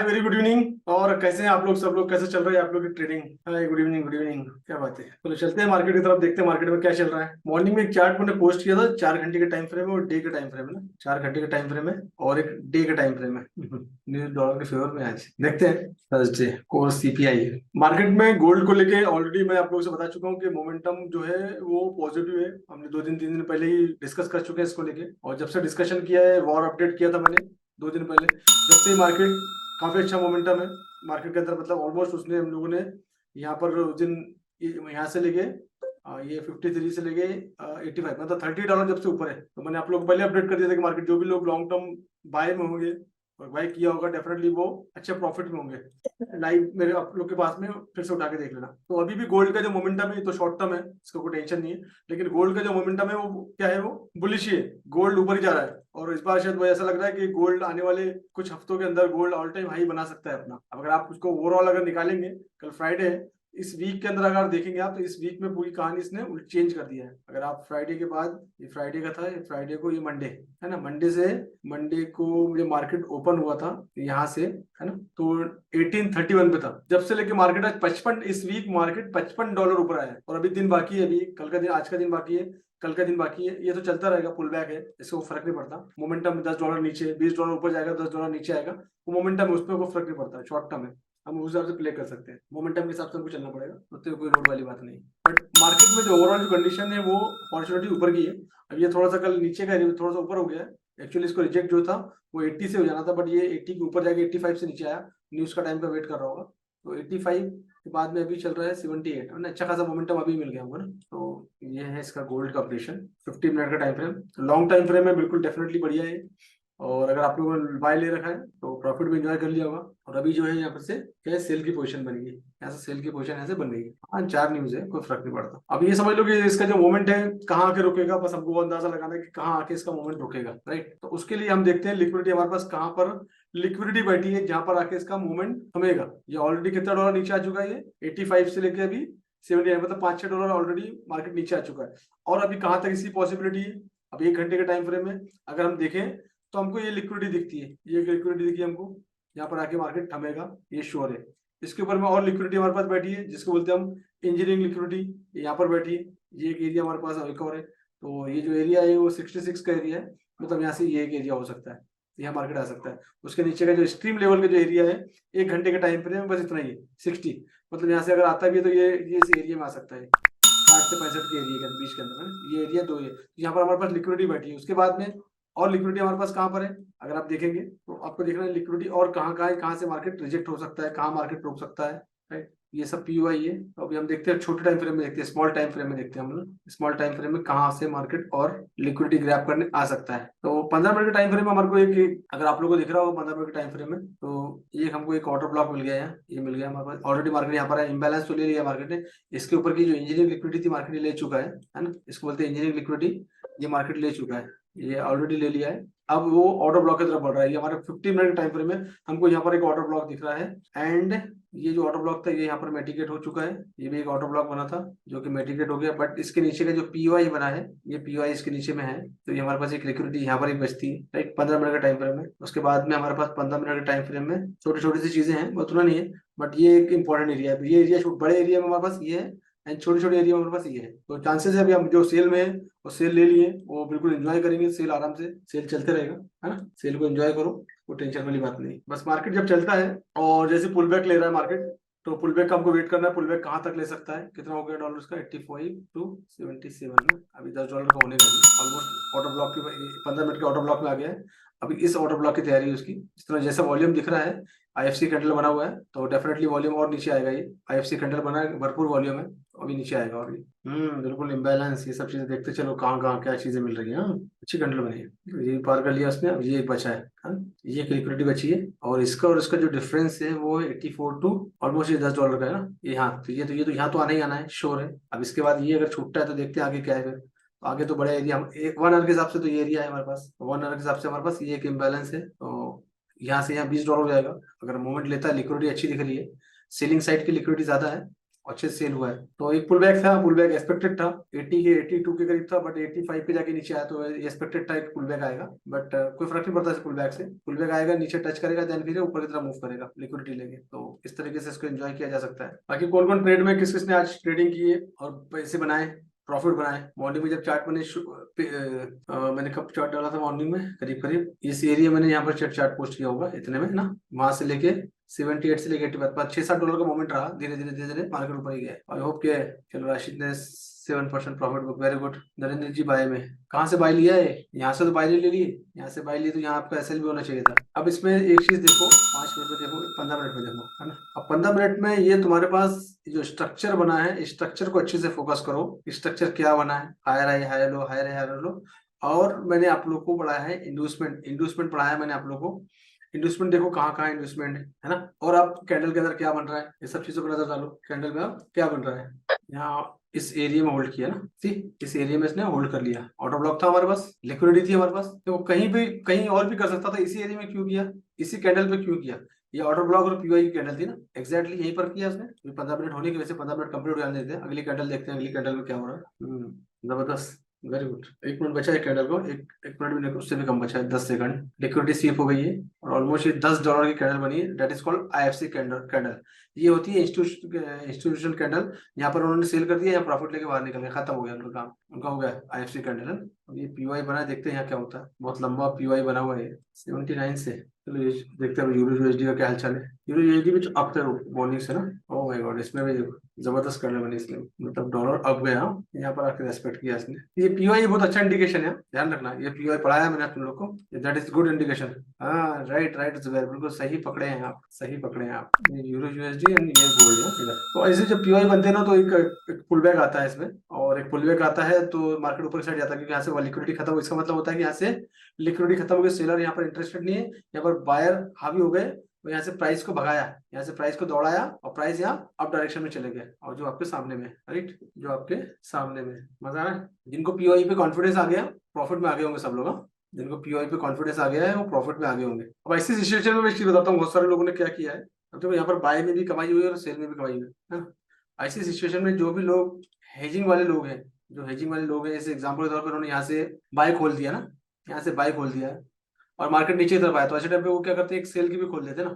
Hi very good evening. और कैसे हैं आप लोग? सब लोग कैसे चल रही है आप लोग की trading? Hi good evening good evening. क्या बात है, चलो चलते हैं मार्केट की तरफ, देखते हैं मार्केट में क्या चल रहा है। मॉर्निंग में एक चार्ट मैंने पोस्ट किया था, 4 घंटे के टाइम फ्रेम है और डे के टाइम फ्रेम है ना। 4 घंटे के टाइम फ्रेम है और एक डे के टाइम फ्रेम है। न्यूज डॉलर के फेवर में आज देखते हैं। थर्सडे कोर सीपीआई है मार्केट में। गोल्ड को लेके ऑलरेडी मैं आप लोगों से बता चुका हूँ कि मोमेंटम जो है वो पॉजिटिव है। हमने 2 दिन 3 दिन पहले ही डिस्कस कर चुके हैं इसको लेके, और जब से डिस्कशन किया है, वॉर अपडेट किया था मैंने 2 दिन पहले, जब से मार्केट काफी अच्छा मोमेंटम है मार्केट के अंदर। मतलब ऑलमोस्ट उसने हम लोगों ने यहाँ पर उस दिन यहाँ से लेके ये 53 से लेके 85, मतलब $30 जब से ऊपर है। तो मैंने आप लोग को पहले अपडेट कर दिया था कि मार्केट जो भी लोग लॉन्ग टर्म बाय में होंगे और बाय किया होगा, डेफिनेटली वो अच्छे प्रॉफिट में होंगे। लाइव मेरे आप लोग के पास में फिर से उठा के देख लेना। तो अभी भी गोल्ड का जो मोमेंटम है तो शॉर्ट टर्म है, इसका कोई टेंशन नहीं है। लेकिन गोल्ड का जो मोमेंटम है वो क्या है, वो बुलिश ही है। गोल्ड ऊपर ही जा रहा है और इस बार शायद वो ऐसा लग रहा है कि गोल्ड आने वाले कुछ हफ्तों के अंदर गोल्ड ऑल टाइम हाई बना सकता है अपना। अब अगर आप उसको ओवरऑल अगर निकालेंगे, कल फ्राइडे है, इस वीक के अंदर अगर देखेंगे आप तो इस वीक में पूरी कहानी इसने उल्ट चेंज कर दिया है। अगर आप फ्राइडे के बाद, ये फ्राइडे का था, ये फ्राइडे को, ये मंडे है ना, मंडे को ये मार्केट ओपन हुआ था यहाँ से, है ना, तो 1831 पे था। जब से लेके मार्केट आज 55, इस वीक मार्केट $55 ऊपर आया है। और अभी दिन बाकी है, अभी कल का दिन, आज का दिन बाकी है, कल का दिन बाकी है। ये तो चलता रहेगा, पुल बैक है, इससे वो फर्क नहीं पड़ता। मोमेंटम $10 नीचे, $20 ऊपर जाएगा, $10 नीचे आएगा, वो मोमेंटम है, उसमें कोई फर्क नहीं पड़ता। शॉर्ट टर्म है, हम उस हिसाब से प्ले कर सकते हैं। मोमेंटम के हिसाब से हमको चलना पड़ेगा, तो कोई रोड वाली बात नहीं। बट मार्केट में जो ओवरऑल जो कंडीशन है वो अपॉर्चुनिटी ऊपर की है। अब ये थोड़ा सा कल नीचे का थोड़ा सा ऊपर हो गया है। एक्चुअली इसको रिजेक्ट जो था वो 80 से हो जाना था, बट ये 80 के ऊपर जाके 85 से नीचे आया। न्यूज का टाइम का वेट कर रहा होगा, तो 85 के बाद में अभी चल रहा है 78, और अच्छा खासा मोमेंटम अभी मिल गया होगा ना। तो ये है इसका गोल्ड का ऑपरेशन। 50 मिनट का time frame, long time frame है, बिल्कुल डेफिनेटली बढ़िया है। और अगर आप लोगों ने बाय ले रखा है तो प्रॉफिट भी एंजॉय कर लिया होगा। और अभी जो है यहाँ पर से क्या है, सेल की पोजीशन बन गई, यहाँ से सेल की पोजीशन ऐसे बन गई। हाँ, 4 न्यूज है, कोई फर्क नहीं पड़ता। अब ये समझ लो कि इसका जो मोमेंट है कहाँ आके रुकेगा, बस हमको वो अंदाजा लगाना है कि कहाँ आके इसका मोमेंट रुकेगा, राइट। तो उसके लिए हम देखते हैं लिक्विडिटी हमारे पास कहाँ पर लिक्विडिटी बैठी है, जहां पर आके इसका मूवमेंट थमेगा। ये ऑलरेडी कितना डॉलर नीचे आ चुका है, ये 85 से लेके अभी 70, मतलब $5-6 ऑलरेडी मार्केट नीचे आ चुका है। और अभी कहां तक इसकी पॉसिबिलिटी है, अब 1 घंटे के टाइम फ्रेम में अगर हम देखें तो हमको ये लिक्विडिटी दिखती है, ये लिक्विडिटी दिखी हमको, यहाँ पर आके मार्केट थमेगा, ये श्योर है। इसके ऊपर में और लिक्विडिटी हमारे पास बैठी है, जिसको बोलते हैं हम इंजीनियरिंग लिक्विडिटी, यहाँ पर बैठी है। ये एक एरिया हमारे पास एक और है। तो ये जो एरिया है वो 66 का एरिया है, मतलब यहाँ से ये एक एरिया हो सकता है, यहाँ मार्केट आ सकता है। उसके नीचे का जो एक्सट्रीम लेवल का जो एरिया है 1 घंटे के टाइम फ्रेम में, बस इतना ही है 60, मतलब यहाँ से अगर आता भी है तो ये इस एरिया में आ सकता है, 60 से 65 के एरिया के बीच के अंदर है। ये एरिया दो है, यहाँ पर हमारे पास लिक्विडिटी बैठी है। उसके बाद में और लिक्विडिटी हमारे पास कहाँ पर है, अगर आप देखेंगे तो आपको देखना है लिक्विडिटी और कहाँ कहाँ है, कहाँ से मार्केट रिजेक्ट हो सकता है, कहाँ मार्केट रोक सकता है, राइट। ये सब पीयूआई है। तो अभी हम देखते हैं छोटे टाइम फ्रेम में, देखते हैं स्मॉल टाइम फ्रेम में, देखते हैं हम लोग स्मॉल टाइम फ्रेम में कहाँ से मार्केट और लिक्विडिटी ग्रैब करने आ सकता है। तो 15 मिनट के टाइम फ्रेम में हमारे को अगर आप लोगों को दिख रहा होगा 15 मिनट के टाइम फ्रेम में, तो ये हमको एक ऑर्डर ब्लॉक मिल गया है, ये मिल गया हमारे पास ऑलरेडी। मार्केट यहाँ पर है, इम्बैलेंस तो ले लिया मार्केट ने। इसके ऊपर की जो इंजीनियरिंग लिक्विडिटी थी मार्केट ले चुका है ना, इसको बोलते हैं इंजीनियरिंग लिक्विडिटी, ये मार्केट ले चुका है, ये ऑलरेडी ले लिया है। अब वो ऑर्डर ब्लॉक की तरफ बढ़ रहा है। ये हमारे 15 मिनट टाइम फ्रेम में हमको यहाँ पर एक ऑर्डर ब्लॉक दिख रहा है, एंड ये जो ऑर्डर ब्लॉक था ये यहाँ पर मेटिकेट हो चुका है। ये भी एक ऑर्डर ब्लॉक बना था जो कि मेटिकेट हो गया, बट इसके नीचे का जो पीओआई बना है, ये पीओआई इसके नीचे में है। तो ये हमारे पास एक लिक्विडिटी यहाँ पर एक बचती है, राइट, 15 मिनट का टाइम फ्रेम में। उसके बाद में हमारे पास 15 मिनट के टाइम फ्रेम में छोटी छोटी सी चीजें हैं, उतना नहीं है, बट ये एक इंपॉर्टेंट एरिया है। ये एरिया बड़े एरिया में हमारे पास ये है, एंड छोटे छोटे एरिया में हमारे पास ये है। तो चांसेस है अभी हम जो सेल में है वो सेल ले लिए, वो बिल्कुल एंजॉय करेंगे। सेल आराम से सेल चलते रहेगा, है ना, सेल को एंजॉय करो, कोई टेंशन वाली बात नहीं। बस मार्केट जब चलता है और जैसे पुल बैक ले रहा है मार्केट, तो पुल बैक का हमको वेट करना है। पुल बैक कहाँ तक ले सकता है, कितना हो गया डॉलर का, 85 to 77 में, अभी $10 का होने का ऑलमोस्ट। ऑर्डर ब्लॉक की 15 मिनट के ऑर्डर ब्लॉक में आ गया है। अभी इस ऑर्डर ब्लॉक की तैयारी है उसकी। जिस तरह जैसा वॉल्यूम दिख रहा है, आईएफसी कैंडल बना हुआ है, तो डेफिनेटली वॉल्यूम और नीचे आएगा। ये आईएफसी कैंडल बना है, भरपूर वॉल्यूम है, तो अभी नीचे आएगा। और बिल्कुल इम्बैलेंस, ये सब चीजें देखते चलो कहाँ कहाँ क्या चीजें मिल रही है। हाँ, अच्छी कैंडल बनी है, ये पार कर लिया उसने। अब ये एक बचा है, हाँ? ये एक लिक्विडिटी बची है, और इसका जो डिफरेंस है वो है 84 टू ऑलमोस्ट, ये $10 का है ना ये। हाँ, तो ये तो यहाँ तो आना ही आना है, श्योर है। अब इसके बाद ये अगर छूटता है तो देखते हैं आगे क्या है फिर। तो आगे तो बड़ा एरिया, हम 1 आवर के हिसाब से तो ये एरिया है हमारे पास, 1 आवर के हिसाब से हमारे पास ये एक इम्बैलेंस है। तो यहाँ से यहाँ $20 हो जाएगा अगर मूवमेंट लेता है। लिक्विडिटी अच्छी दिख रही है, सेलिंग साइड की लिक्विडिटी ज्यादा है, अच्छे से सेल हुआ है। तो एक पुल बैक था, पुल बैक एक्सपेक्टेड था, 80 के 82 के करीब था, बट 85 पे जाके नीचे आया, तो एक्सपेक्टेड था एक पुल बैक आएगा, बट कोई फर्क नहीं पड़ता इस पुल बैक से। पुल बैक आएगा, नीचे टच करेगा, देन फिर ऊपर की तरफ मूव करेगा लिक्विडिटी लेके, तो इस तरीके से इसको एंजॉय किया जा सकता है। बाकी कौन कौन ट्रेड में किस किसने आज ट्रेडिंग की है और पैसे बनाए, प्रॉफिट बनाए। मॉर्निंग में जब चार्ट मैंने कब चार्ट डाला था मॉर्निंग में, करीब करीब इस एरिया मैंने यहाँ पर चार्ट पोस्ट किया होगा इतने में ना, वहां से लेके 78 से लेके 85 पर $6-7 का मोमेंट रहा, धीरे धीरे धीरे धीरे मार्केट ऊपर ही गया। आई होप के चलो राशिद ने 7% profit book, very good. Narendra ji buy में कहाँ से बाय लिया है, यहाँ से तो बाय ले लिए, यहाँ से बाय लिए तो यहाँ आपका एसएल भी होना चाहिए था। अब इसमें एक चीज देखो, 5 मिनट में देखो, 15 मिनट में देखो, है ना। अब 15 मिनट में ये तुम्हारे पास जो स्ट्रक्चर बना है, इस स्ट्रक्चर को अच्छे से फोकस करो। स्ट्रक्चर क्या बना है, higher high higher low, higher higher low. और मैंने आप लोग को पढ़ाया है इंडूसमेंट, इंडूसमेंट पढ़ाया मैंने आप लोग को। इंडस्टमेंट देखो कहाँ कहाँ इंडस्टमेंट है ना। और आप कैंडल के अंदर क्या बन रहा है, ये सब चीजों पर नजर डालो। कैंडल में अब क्या बन रहा है, यहाँ इस एरिया में होल्ड किया ना, सी इस एरिया में इसने होल्ड कर लिया, ऑर्डर ब्लॉक था हमारे पास, लिक्विडिटी थी हमारे पास, तो कहीं भी कहीं और भी कर सकता था, इसी एरिया में क्यों किया, इसी कैंडल पे क्यों किया। ये ऑर्डर ब्लॉक और पीओआई की कैंडल थी ना, एक्जैक्टली यहीं पर किया उसने। 15 मिनट होने की वजह से 15 मिनट कंप्लीट हो जाने देते हैं, अगली कैंडल देखते हैं, अगली कैंडल में क्या हो रहा है। जबरदस्त, वेरी गुड। 1 मिनट बचा है कैंडल को, एक मिनट भी नहीं, उससे भी कम बचा है, 10 सेकंड। लिक्विडिटी स्वीप हो गई है और ऑलमोस्ट ये $10 की कैंडल बनी है, that is called IFC candle. ये होती है इंस्टीट्यूशनल कैंडल। यहाँ पर उन्होंने सेल कर दिया, यहाँ प्रॉफिट लेके बाहर निकल गया, खत्म हो गया उनका काम, उनका हो गया आईएफसी कैंडल है। अब ये पीओआई बना है, देखते हैं यहाँ क्या होता है। बहुत लंबा पीओआई बना हुआ है 79 से। चलो ये देखते हैं यूरो यूएसडी का क्या हालचाल है। यूरो यूएसडी भी अप है मॉर्निंग से ना। ओह माय गॉड, इसमें भी जबरदस्त कैंडल बनी इसने, मतलब डॉलर अप गया, यहाँ पर आकर रेस्पेक्ट किया इसने। ये पीओआई बहुत अच्छा इंडिकेशन है, ध्यान रखना। ये पीओआई पढ़ाया मैंने तुम लोग को, दैट इज गुड इंडिकेशन। हाँ राइट राइट जुबैर, बिल्कुल सही पकड़े हैं आप, सही पकड़े हैं आप। ये यूरो यूएसडी एंड ये गोल्ड है इधर। तो ऐसे जब पीओआई बनते हैं ना, तो एक पुल बैक आता है इसमें, और एक पुल बैक आता है तो मार्केट ऊपर साइड जाता है, क्योंकि यहाँ से लिक्विडिटी खत्म हो। इसका मतलब होता है कि यहाँ से लिक्विडिटी खत्म हो गई, सेलर यहाँ पर इंटरेस्टेड नहीं है, यहाँ पर बायर हावी हो गए, और यहाँ से प्राइस को भगाया, यहाँ से प्राइस को दौड़ाया, और प्राइस यहाँ अप डायरेक्शन में चले गए, और जो आपके सामने में, राइट, जो आपके सामने में। मजा आ रहा है। जिनको पीओआई पे कॉन्फिडेंस आ गया, प्रॉफिट में आगे होंगे सब लोग, हाँ? जिनको पीओआई पे कॉन्फिडेंस आ गया है वो प्रॉफिट में आगे होंगे। अब ऐसी सिचुएशन में मैं चीज बताता हूँ, बहुत सारे लोगों ने क्या किया है। अब देखो यहाँ पर बाय में भी कमाई हुई है और सेल में भी कमाई हुई है ना। ऐसी सिचुएशन में जो भी लोग हेजिंग वाले लोग हैं, जो हेजिंग वाले लोग हैं, जैसे एग्जाम्पल के तौर पर उन्होंने यहाँ से बाय खोल दिया ना, यहाँ से बाय खोल दिया और मार्केट नीचे की तरफ आया, तो ऐसे टाइम पे वो क्या करते हैं, एक सेल की भी खोल देते हैं ना।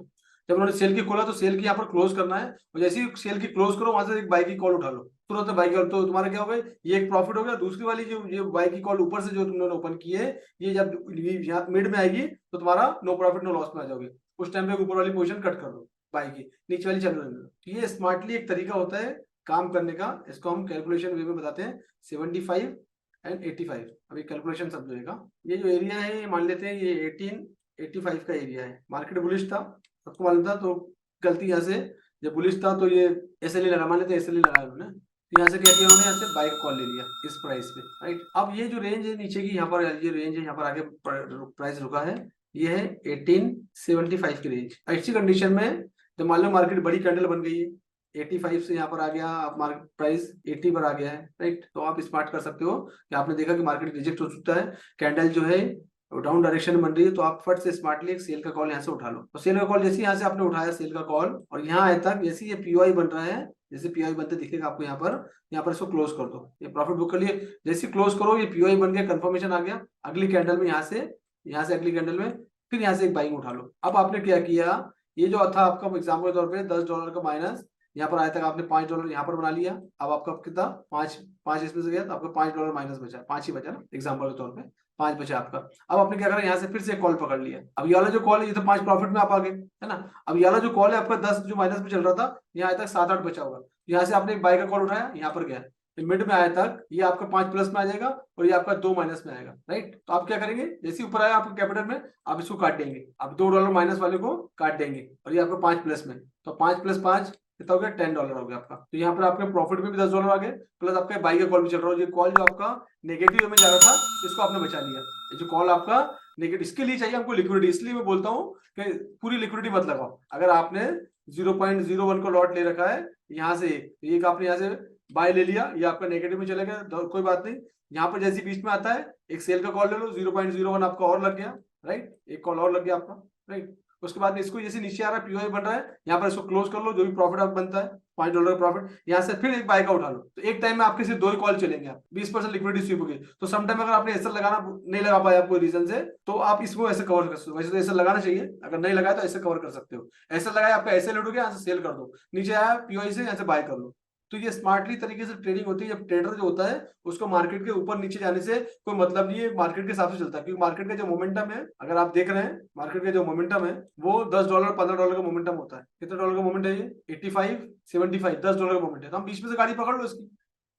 जब उन्होंने सेल की खोला तो सेल की यहाँ पर क्लोज करना है, और जैसे ही सेल की क्लोज करो, वहां से एक बाई की कॉल उठा लो, तुरंत बाई की कॉल, तो तुम्हारा क्या हो गया, ये एक प्रॉफिट हो गया। दूसरी वाली जो ये बाई की कॉल ऊपर से जो तुमने ओपन की है, ये जब यहाँ मिड में आएगी तो तुम्हारा नो प्रॉफिट नो लॉस में आ जाओगे, उस टाइम पे ऊपर वाली पोजीशन कट कर दो बाई की, नीचे वाली चल रही है। तो ये स्मार्टली एक तरीका होता है काम करने का, इसको हम कैलकुलेशन वे में बताते हैं, 75 एंड 85। अभी कैलकुलेशन सब रहेगा। ये जो एरिया है, ये मान लेते हैं ये 1885 का एरिया है। मार्केट बुलिश था, सबको मालूम था, तो गलती यहाँ से, जब बुलिश था तो ये एसएलई लगा, मान लेते हैं एसएलई लगाया उन्होंने, तो यहाँ से क्या किया उन्होंने, यहाँ से बाई का कॉल ले लिया इस प्राइस पे, राइट। अब ये जो रेंज है नीचे की, यहाँ पर ये रेंज है, यहाँ पर आगे प्राइस रुका है, ये है 1875 की रेंज। ऐसी कंडीशन में जब मान लो मार्केट बड़ी कैंडल बन गई है, 85 से यहाँ पर आ गया, अब मार्केट प्राइस 80 पर आ गया है, राइट, तो आप स्मार्ट कर सकते हो कि आपने देखा कि मार्केट रिजेक्ट हो चुका है, कैंडल जो है डाउन डायरेक्शन में बन रही है, तो आप फट से स्मार्टली एक सेल का कॉल यहाँ से उठा लो। तो सेल का कॉल जैसे यहाँ से आपने उठाया सेल का कॉल, और यहाँ आए तक जैसे ये पीओआई बन रहा है, जैसे पीओआई बनते दिखेगा आपको यहाँ पर इसको क्लोज कर दो, ये प्रॉफिट बुक कर लिए। जैसे क्लोज करो, ये पीओआई बन गया, कंफर्मेशन आ गया, अगली कैंडल में यहाँ से अगली कैंडल में फिर यहाँ से एक बाइंग उठा लो। अब आपने क्या किया, ये जो था आपका एग्जाम्पल के तौर पर $10 का माइनस, यहाँ पर आए तक आपने $5 यहाँ पर बना लिया। अब आपका कितना, पांच इसमें से गया, तो आपका $5 माइनस बचा, 5 ही बचा ना एग्जाम्पल के तौर पे, 5 बचा आपका। अब आपने क्या करा, यहाँ से फिर से कॉल पकड़ लिया। अब ये वाला जो कॉल है, ये तो 5 प्रॉफिट में आप आ गए, है ना। अब ये वाला जो कॉल है आपका 10 जो माइनस में चल रहा था, यहाँ आए तक 7-8 बचा होगा, यहाँ से आपने एक बाई का कॉल उठाया, यहाँ पर गया, मिड में आया तक ये आपका 5 प्लस में आ जाएगा, और ये आपका 2 माइनस में आएगा, राइट। तो आप क्या करेंगे, जैसे ऊपर आया आपके कैपिटल में, आप इसको काट देंगे, आप $2 माइनस वाले को काट देंगे, और ये आपका 5 प्लस में, तो 5 + 5 कितना हो गया, $10 हो गया आपका। तो यहाँ पर आपके प्रॉफिट में भी $10 आ गए, प्लस आपका बाई का कॉल भी चल रहा है। ये कॉल जो आपका नेगेटिव में जा रहा था, इसको आपने बचा लिया। ये जो कॉल आपका नेगेटिव, इसके लिए चाहिए हमको लिक्विडिटी, इसलिए मैं बोलता हूँ कि पूरी लिक्विडिटी मत लगाओ। अगर आपने 0.01 को लॉट ले रखा है यहाँ से, एक आपने यहाँ से बाय ले लिया, ये आपका नेगेटिव में चले गया, कोई बात नहीं। यहाँ पर जैसे बीच में आता है, एक सेल का कॉल ले लो, 0.01 आपका और लग गया, राइट, एक कॉल और लग गया आपका, राइट। उसके बाद में इसको जैसे नीचे आ रहा है पीओआई बन रहा है, यहाँ पर इसको क्लोज कर लो, जो भी प्रॉफिट आप बनता है $5 का प्रॉफिट, यहाँ से फिर एक बाय का उठा लो। तो एक टाइम में आपके सिर्फ 2 ही कॉल चलेंगे, आप 20% लिक्विडिटी स्वीप होगी। तो समटाइम अगर आपने ऐसा लगाना नहीं लगा पाया आपको रीजन से, तो आप इसको ऐसे कवर कर सकते हो। वैसे तो ऐसा लगाना चाहिए, अगर नहीं लगाया तो ऐसे कवर कर सकते हो। ऐसा लगाया आपका ऐसे लूट गया, यहाँ से सेल कर दो, नीचे आया पीओआई से यहाँ से बाय कर लो। तो ये स्मार्टली तरीके से ट्रेडिंग होती है। जब ट्रेडर जो होता है उसको मार्केट के ऊपर नीचे जाने से कोई मतलब नहीं है, मार्केट के हिसाब से चलता है। क्योंकि मार्केट का जो मोमेंटम है, अगर आप देख रहे हैं मार्केट का जो मोमेंटम है वो $10 $15 का मोमेंटम होता है। कितने डॉलर का मोमेंट है ये? 85 75, $10 का मोमेंट है। तो हम बीच में से गाड़ी पकड़ लो इसकी।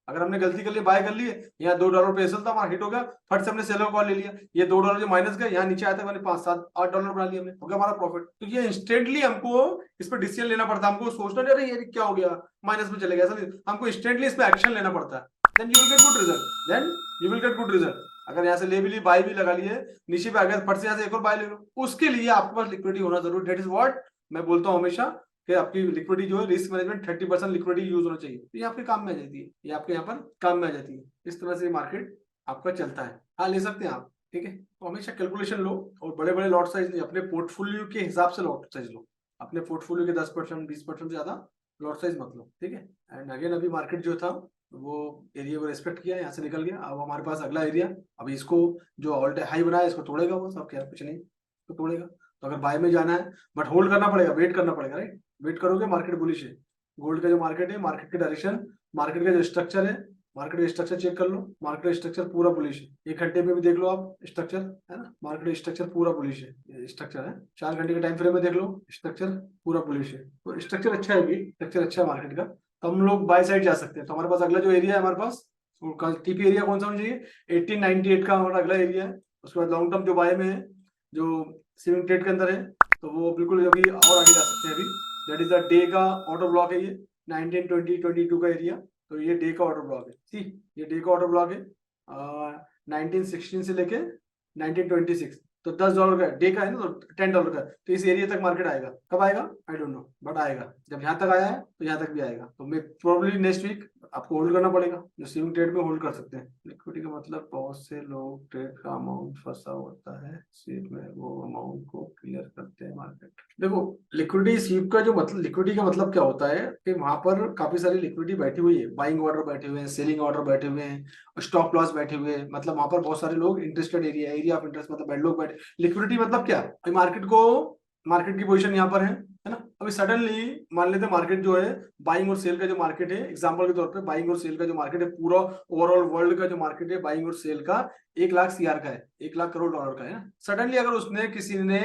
अगर हमने गलती कर ली, बाय कर लिए, यहाँ $2 पे एसएल था, वहां हिट हो गया, फट से हमने सेलर कॉल ले लिया, ये $2 जो माइनस गया, यहाँ नीचे आया था, मैंने $5 7 8 बना लिया, हमने हो गया हमारा प्रॉफिट। तो ये इंस्टेंटली हमको इस पर डिसीजन लेना पड़ता है। हमको सोचना नहीं अरे ये क्या हो गया, माइनस में चले गया, ऐसा नहीं। हमको इंस्टेंटली इस पर एक्शन लेना पड़ता है। Then you will get good result, then you will get good result. अगर यहाँ से ले भी ली, बाय भी लगा लिए, नीचे पे आ गया, फट से यहाँ से एक और बाय ले लो, उसके लिए आपके पास लिक्विडिटी होना जरूरी। दैट इज व्हाट मैं बोलता हूँ हमेशा कि आपकी लिक्विडिटी जो है, रिस्क मैनेजमेंट 30% लिक्विडिटी यूज होना चाहिए। तो ये आपके काम में आ जाती है, ये आपके यहाँ पर काम में आ जाती है। इस तरह से मार्केट आपका चलता है। हाँ, ले सकते हैं आप, ठीक है। तो हमेशा कैलकुलेशन लो और बड़े बड़े लॉट साइज नहीं, अपने पोर्टफोलियो के हिसाब से लॉट साइज लो। अपने पोर्टफोलियो के 10% 20% से ज्यादा लॉट साइज मत लो, ठीक है। एंड अगेन अभी मार्केट जो था वो एरिया को रेस्पेक्ट किया, यहाँ से निकल गया। अब हमारे पास अगला एरिया, अभी इसको जो ऑल टाइम हाई बनाया इसको तोड़ेगा वो, सब क्या कुछ नहीं तो तोड़ेगा। तो अगर बाय में जाना है, बट होल्ड करना पड़ेगा, वेट करना पड़ेगा, राइट। वेट करोगे, मार्केट बुलिश है। गोल्ड का जो मार्केट है, मार्केट के डायरेक्शन, मार्केट का जो स्ट्रक्चर है, मार्केट का स्ट्रक्चर चेक कर लो। मार्केट का स्ट्रक्चर पूरा बुलिश है। 1 घंटे में भी देख लो आप स्ट्रक्चर, है ना, मार्केट स्ट्रक्चर पूरा बुलिश है। स्ट्रक्चर है 4 घंटे के टाइम फ्रेम में देख लो, स्ट्रक्चर पूरा बुलिश है। तो स्ट्रक्चर अच्छा है, भी स्ट्रक्चर अच्छा है मार्केट का। तो हम लोग बाय साइड जा सकते हैं। तो हमारे पास अगला जो एरिया है हमारे पास, टीपी एरिया कौन सा होना चाहिए? 1898 का हमारा अगला एरिया है। उसके बाद लॉन्ग टर्म जो बाय में है, जो स्विंग ट्रेड के अंदर है, तो वो बिल्कुल अभी और आगे जा सकते हैं अभी। दैट इज द डे का ऑर्डर ब्लॉक है ये, 19 20 22 का एरिया। तो ये डे का ऑर्डर ब्लॉक है, ठीक, ये डे का ऑर्डर ब्लॉक है 1916 से लेके 1926। तो $10 का डे का है ना, तो $10 का। तो इस एरिया तक मार्केट आएगा। कब आएगा आई डोंट नो, बट आएगा। जब यहाँ तक आया है तो यहाँ तक भी आएगा। तो मैं प्रोबेबली नेक्स्ट वीक आपको होल्ड करना पड़ेगा। जो स्विंग ट्रेड में होल्ड कर सकते हैं। लिक्विडिटी का मतलब बहुत से लोग ट्रेड का अमाउंट फंसा होता है स्वीप में, वो अमाउंट को क्लियर करते हैं मार्केट। देखो, लिक्विडिटी स्वीप का जो मतलब, लिक्विडिटी का मतलब क्या होता है कि वहां पर काफी सारी लिक्विडिटी बैठी हुई है, बाइंग ऑर्डर बैठे हुए हैं, सेलिंग ऑर्डर बैठे हुए हैं, स्टॉप लॉस बैठे हुए हैं। मतलब वहां पर बहुत सारे लोग इंटरेस्टेड एरिया ऑफ इंटरेस्ट, मतलब बैठ लोग बैठे। लिक्विडिटी मतलब क्या, मार्केट को, मार्केट की पोजीशन यहाँ पर है ना। अभी सडनली मान लेते हैं मार्केट जो है, बाइंग और सेल का जो मार्केट है, एग्जांपल के तौर पे बाइंग और सेल का जो मार्केट है, पूरा ओवरऑल वर्ल्ड का जो मार्केट है बाइंग और सेल का 1 लाख CR का है, 1 लाख करोड़ डॉलर का है। सडनली अगर उसने किसी ने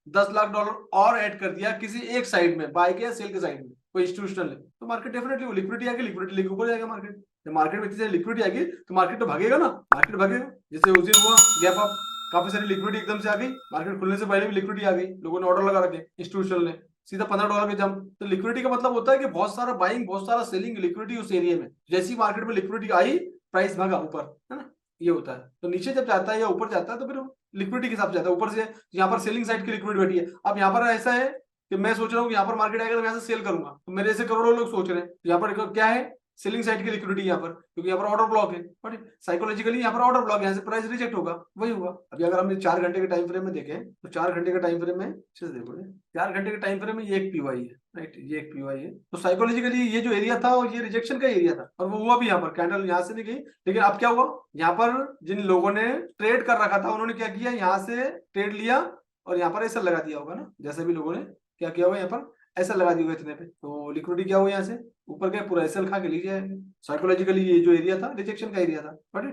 $10 लाख और ऐड कर दिया किसी एक साइड में, बाय के या सेल के साइड में, कोई इंस्टीट्यूशनल है, तो मार्केट डेफिनेटली लिक्विडिटी आएगी, लिक्विडिटी लेके ऊपर जाएगा मार्केट। जब मार्केट में इतनी सारी लिक्विडिटी आएगी तो मार्केट तो भागेगा ना, मार्केट भागेगा। जैसे उस दिन हुआ गैप अप, काफी सारी लिक्विडिटी एकदम से आ गई, मार्केट खुलने से पहले भी लिक्विडिटी आ गई, लोगों ने ऑर्डर लगा रखे, इंस्टीट्यूशनल ने सीधा $15 पे जंप। तो लिक्विडिटी का मतलब होता है कि बहुत सारा बाइंग, बहुत सारा सेलिंग, लिक्विडिटी उस एरिया में। जैसी मार्केट में लिक्विडिटी आई, प्राइस भागा ऊपर, है ना, ये होता है। तो नीचे जब जाता है या ऊपर जाता है तो फिर लिक्विडिटी के हिसाब से जाता है। ऊपर से यहाँ पर सेलिंग साइड की लिक्विडिटी बैठी है। अब यहाँ पर ऐसा है कि मैं सोच रहा हूँ कि यहाँ पर मार्केट आएगा तो मैं यहाँ से सेल करूंगा, तो मेरे से करोड़ों लोग सोच रहे हैं। तो यहाँ पर क्या है, सेलिंग साइड की लिक्विडिटी यहाँ पर, क्योंकि यहाँ पर ऑर्डर ब्लॉक है, बट साइकोलॉजिकली यहाँ पर ऑर्डर ब्लॉक है, यहाँ से प्राइस रिजेक्ट होगा, वही हुआ। अभी अगर हम 4 घंटे के टाइम फ्रेम में देखें, तो 4 घंटे के टाइम फ्रेम में देखो, 4 घंटे के टाइम फ्रेम में ये एक पीवाई है, राइट, ये एक पीवाई है। तो साइकोलॉजिकली ये जो एरिया था ये रिजेक्शन का एरिया था, और वो हुआ भी यहाँ पर, कैंडल यहाँ से नहीं गई। लेकिन अब क्या हुआ, यहाँ पर जिन लोगों ने ट्रेड कर रखा था उन्होंने क्या किया, यहाँ से ट्रेड लिया और यहाँ पर ऐसा लगा दिया होगा ना, जैसे भी लोगों ने क्या किया होगा, यहाँ पर ऐसा लगा दिया होगा इतने पे। तो लिक्विडिटी क्या हुआ, यहाँ से ऊपर गया, पूरा एसएल खा के लीजिए आएंगे। साइकोलॉजिकली ये जो एरिया था रिजेक्शन का एरिया था, बट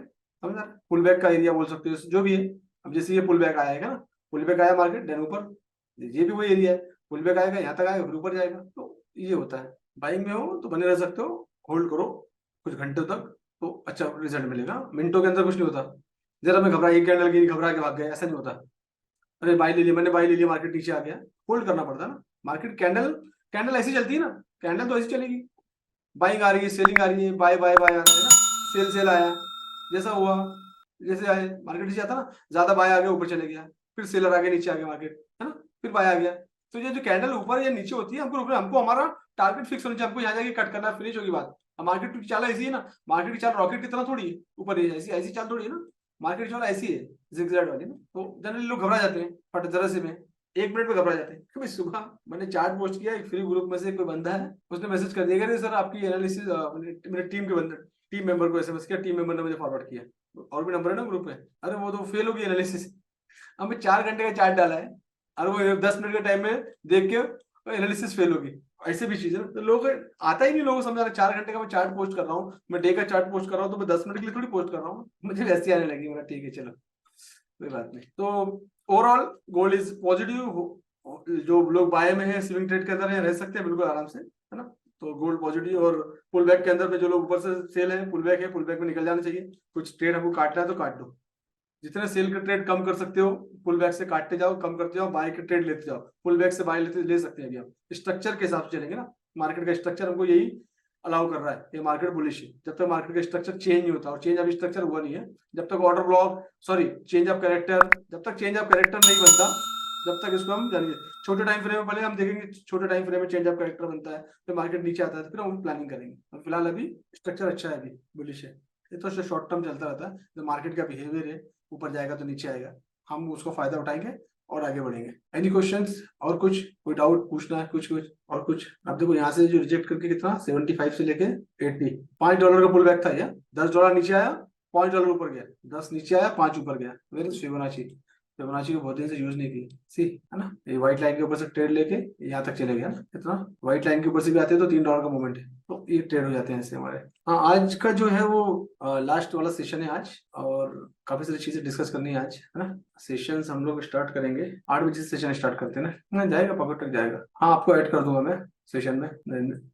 समझ रहे, पुल बैक का एरिया बोल सकते हो, जो भी है। अब जैसे ये पुल बैक आएगा ना, पुल बैक आया मार्केट, देन ऊपर, ये भी वही एरिया है, पुल बैक आएगा, यहाँ तक आएगा, फिर ऊपर जाएगा। तो ये होता है, बाइंग में हो तो बने रह सकते हो, होल्ड करो कुछ घंटों तक, तो अच्छा रिजल्ट मिलेगा। मिनटों के अंदर कुछ नहीं होता। जरा मैं घबरा, एक कैंडल की घबरा के भाग गया, ऐसा नहीं होता। अरे बाई ले लिया, मैंने बाई ले लिया, मार्केट नीचे आ गया, होल्ड करना पड़ता है ना। मार्केट कैंडल, कैंडल ऐसी चलती है ना, कैंडल तो ऐसी चलेगी, बाइंग आ रही है, सेलिंग आ रही है, बाय बाय बाय आ रहा है ना, सेल सेल आया, जैसा हुआ, जैसे आए मार्केट नीचे आता ना, ज्यादा बाय आ गया, ऊपर चले गया, फिर सेलर आ गया, नीचे आ गया मार्केट, है ना, फिर बाय आ गया। तो ये जो कैंडल ऊपर या नीचे होती है, हमको रुकना, हमको हमारा टारगेट फिक्स होना चाहिए, हमको यहाँ जाके कट करना, फिनिश होगी बात। अब मार्केट की चाल ऐसी है ना, मार्केट की चाल रॉकेट की तरह थोड़ी है, ऊपर ऐसी ऐसी चाल थोड़ी है ना, मार्केट की चाल ऐसी है, जिगजैग वाली ना। तो जनरली लोग घबरा जाते हैं फट जरा से में, 1 मिनट में घबरा जाते हैं। कभी सुबह मैंने चार्ट पोस्ट किया, एक फ्री ग्रुप में से कोई बंदा है, उसने मैसेज कर दिया कि सर आपकी एनालिसिस, मेरे टीम के बंदे, टीम मेंबर को एसएमएस किया, टीम मेंबर ने मुझे फॉरवर्ड किया, और भी नंबर है ना ग्रुप में, अरे वो तो फेल हो गई एनालिसिस। हमें 4 घंटे का चार्ट डाला है और वो 10 मिनट के टाइम में देख के एनालिसिस फेल होगी। ऐसे भी चीजें तो लोग आता ही नहीं, लोगों को समझा रहा 4 घंटे का मैं चार्ट पोस्ट कर रहा हूँ, मैं डे का चार्ट पोस्ट कर रहा हूँ, तो मैं 10 मिनट के लिए थोड़ी पोस्ट कर रहा हूँ। मुझे वैसे आने लगी, मेरा ठीक है चलो कोई बात नहीं। तो ओवरऑल गोल्ड इज पॉजिटिव, जो लोग बाय में है स्विंग ट्रेड के अंदर है रह सकते हैं बिल्कुल आराम से, है ना। तो गोल्ड पॉजिटिव, और पुल बैक के अंदर में जो लोग ऊपर से सेल है, पुल बैक में निकल जाना चाहिए। कुछ ट्रेड आपको काटना है तो काट दो, जितने सेल के ट्रेड कम कर सकते हो पुल बैक से काटते जाओ, कम करते जाओ, बाय के ट्रेड लेते जाओ। पुल बैक से बाय ले सकते हैं अभी आप, स्ट्रक्चर के हिसाब से चलेंगे ना। मार्केट का स्ट्रक्चर हमको यही अलाउ कर रहा है, ये मार्केट बुलिश है। जब तक मार्केट का स्ट्रक्चर चेंज नहीं होता, और चेंज अभी स्ट्रक्चर हुआ नहीं है, जब तक order block, sorry change of character, जब तक चेंज ऑफ कैरेक्टर नहीं बनता, जब तक इसको हम जानेंगे। छोटे टाइम फ्रेम में पहले हम देखेंगे, छोटे टाइम फ्रेम में चेंज ऑफ कैरेक्टर बनता है, फिर मार्केट नीचे आता है, फिर हम प्लानिंग करेंगे। फिलहाल अभी स्ट्रक्चर अच्छा है, अभी बुलिश है। ये तो शॉर्ट टर्म चलता रहता है, जो मार्केट का बिहेवियर है, ऊपर जाएगा तो नीचे आएगा, हम उसको फायदा उठाएंगे और आगे बढ़ेंगे। एनी क्वेश्चंस और कुछ, कोई डाउट पूछना है, कुछ और कुछ। अब देखो यहाँ से जो रिजेक्ट करके कितना 75 से लेके 80, $5 का पुल बैक था, या $10 नीचे आया, $5 ऊपर गया, 10 नीचे आया, 5 ऊपर गया। वेरी फिबोनाची, फिबोनाची को बहुत दिन से यूज नहीं की सी, है ना। ये व्हाइट लाइन के ऊपर से ट्रेड लेके यहाँ तक चले गया ना, कितना व्हाइट लाइन के ऊपर से भी आते हैं तो $3 का मूवमेंट है, तो ये ट्रेड हो जाते हैं ऐसे हमारे। हाँ, आज का जो है वो लास्ट वाला सेशन है आज, और काफी सारी चीजें डिस्कस करनी है आज, है ना। सेशंस हम लोग स्टार्ट करेंगे 8 बजे से, सेशन स्टार्ट करते हैं ना, जाएगा पकड़ तक जाएगा। हाँ, आपको ऐड कर दूंगा मैं सेशन में,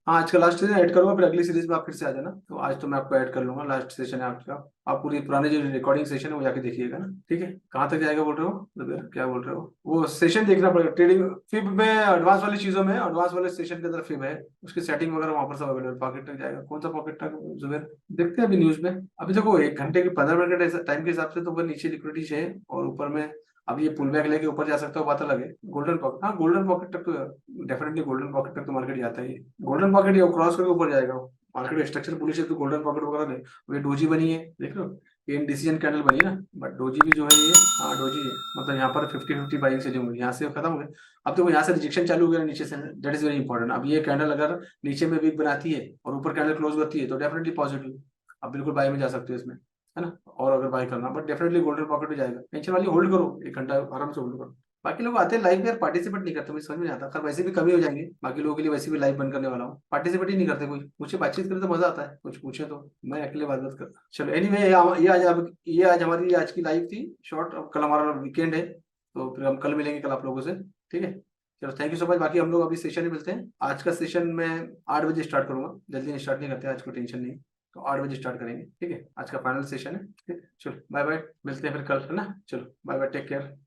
हाँ आज का लास्ट सेशन ऐड करूंगा, फिर अगली सीरीज में आप फिर से आ जाना। तो आज तो मैं आपको ऐड कर लूंगा, लास्ट सेशन है आपका। आप पूरी पुराने जो रिकॉर्डिंग सेशन है वो जाके देखिएगा ना, ठीक है। कहाँ तक जाएगा बोल रहे हो ज़ुबैर, क्या बोल रहे हो? वो सेशन देखना पड़ेगा, ट्रेडिंग फिब में, एडवांस वाली चीजों में, एडवांस वाले सेशन के अंदर फिब है, उसकी सेटिंग वगैरह वहां पर सब अवेलेबल। पॉकेट तक जाएगा, कौन सा पॉकेट तक ज़ुबैर, देखते हैं अभी न्यूज में। अभी देखो 1 घंटे की 15 मिनट के टाइम के हिसाब से तो ऊपर नीचे लिक्विडिटी है, और ऊपर में अब ये पुल बैक लेके ऊपर जा सकता हो, बात अलग है। गोल्डन पॉकेट, हाँ गोल्डन पॉकेट तक तो डेफिनेटली, गोल्डन पॉकेट तक तो मार्केट जाता ही है। गोल्डन पॉकेट ये क्रॉस करके ऊपर जाएगा, मार्केट स्ट्रक्चर बुलिश है तो गोल्डन पॉकेट वगैरह नहीं। ये डोजी बनी है, देख लो, ये इंडिसीजन कैंडल बनी है ना, बट डोजी भी जो है ये, हाँ डोजी है, मतलब यहाँ पर 50-50 बाइंग से जो हुई, यहाँ से खत्म हो गया। अब देखो यहाँ से रिजेक्शन चालू हो गया नीचे से, दैट इज वेरी इंपॉर्टेंट। अब ये कैंडल अगर नीचे में वीक बनाती है और ऊपर कैंडल क्लोज करती है तो डेफिनेटली पॉजिटिव, अब बिल्कुल बाय में जा सकते हो इसमें, है ना। और अगर बाय करना, बट डेफिनेटली गोल्डन पॉकेट में जाएगा, टेंशन वाली होल्ड करो, 1 घंटा आराम से होल्ड करो। बाकी लोग आते हैं लाइव यार, पार्टिसिपेट नहीं करते, मुझे समझ में नहीं आता। खैर वैसे भी कमी हो जाएंगे, बाकी लोगों के लिए वैसे भी लाइव बंद करने वाला हूँ, पार्टिसिपेट ही नहीं करते कोई। मुझे बातचीत करे तो मजा आता है, कुछ पूछे तो मैं अकेले बात कर। चलो एनीवे, ये आज हमारी आज की लाइव थी शॉर्ट। अब कल हमारा वीकेंड है, तो फिर हम कल मिलेंगे कल आप लोगों से, ठीक है। चलो थैंक यू सो मच। बाकी हम लोग अभी सेशन में मिलते हैं। आज का सेशन मैं 8 बजे स्टार्ट करूंगा, जल्दी स्टार्ट नहीं करते आज, को टेंशन नहीं, तो 8 बजे स्टार्ट करेंगे, ठीक है। आज का फाइनल सेशन है, ठीक है। चलो बाय बाय, मिलते हैं फिर कल, है ना। चलो बाय बाय, टेक केयर।